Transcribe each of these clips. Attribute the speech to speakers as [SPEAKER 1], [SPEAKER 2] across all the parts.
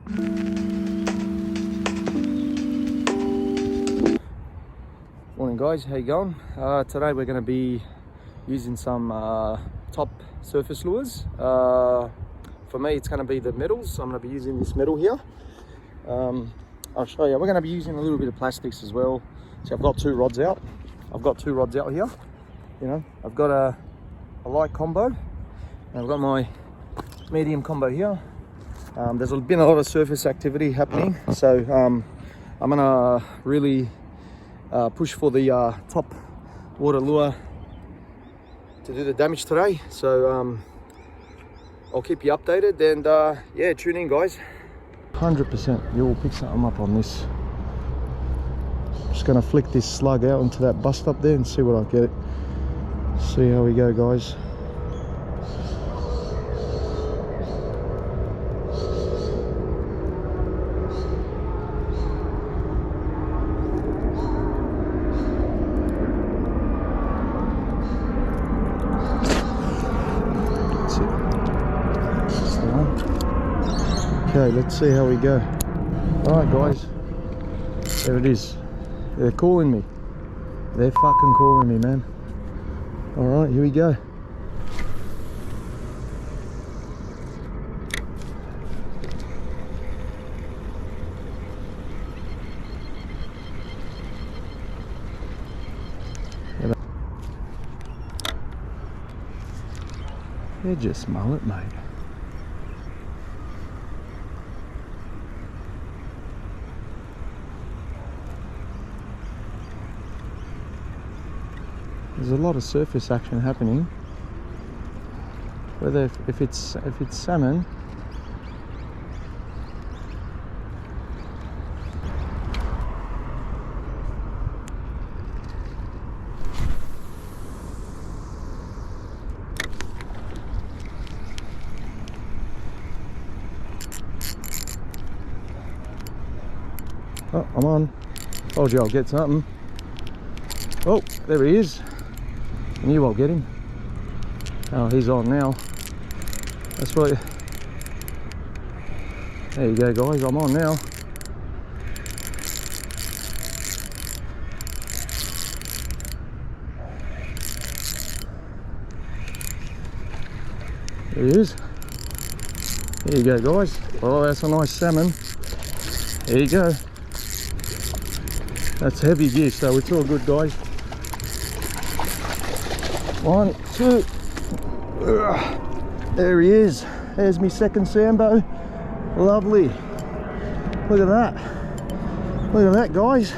[SPEAKER 1] Morning guys, how you going? Today we're going to be using some top surface lures. For me it's going to be the metals, so I'm going to be using this metal here. I'll show you. We're going to be using a little bit of plastics as well. So I've got two rods out. Here. You know, I've got a light combo and I've got my medium combo here. There's been a lot of surface activity happening, so I'm gonna really push for the top water lure to do the damage today. So I'll keep you updated, and yeah, tune in guys. 100% you will pick something up on this. Just gonna flick this slug out into that bust up there and see what I get. See how we go guys. Okay, let's see how we go. Alright guys, there it is. They're calling me. They're fucking calling me, man. Alright, here we go. They're just mullet, mate. There's a lot of surface action happening. Whether if it's salmon, oh, I'm on. Told you I'll get something. Oh, there he is. I knew I'll get him. Oh, he's on now. That's right. There you go, guys. I'm on now. There he is. There you go, guys. Oh, that's a nice salmon. There you go. That's heavy gear, so it's all good, guys. 1, 2. There he is. There's my second Sambo. Lovely. Look at that. Look at that, guys.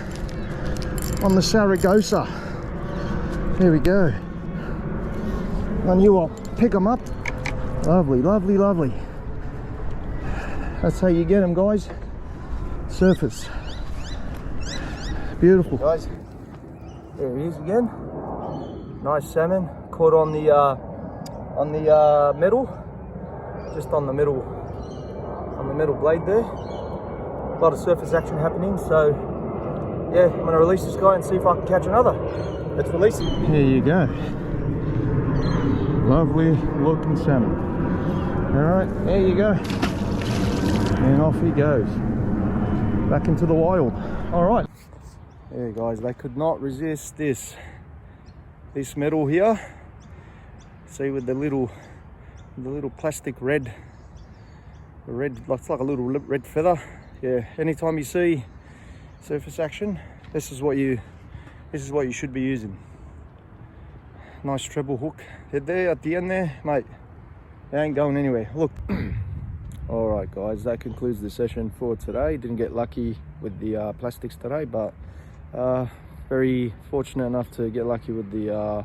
[SPEAKER 1] On the Saragossa. There we go. I knew I'll pick them up. Lovely, lovely, lovely. That's how you get them, guys. Surface. Beautiful. Guys, there he is again. Nice salmon, caught on the metal, just on the metal blade there. A lot of surface action happening, so yeah, I'm gonna release this guy and see if I can catch another. Let's release him. There you go. Lovely looking salmon. All right, there you go. And off he goes. Back into the wild. All right. There guys, they could not resist this metal here. See, with the little plastic red, it's like a little red feather. Yeah, anytime you see surface action, this is what you should be using. Nice treble hook. They're there at the end there, mate. They ain't going anywhere. Look. All right guys, that concludes the session for today. Didn't get lucky with the plastics today, but very fortunate enough to get lucky with the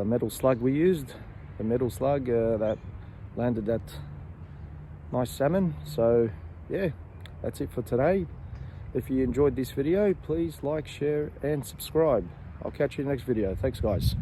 [SPEAKER 1] metal slug we used. The metal slug that landed that nice salmon. So yeah, that's it for today. If you enjoyed this video, please like, share and subscribe. I'll catch you in the next video. Thanks guys.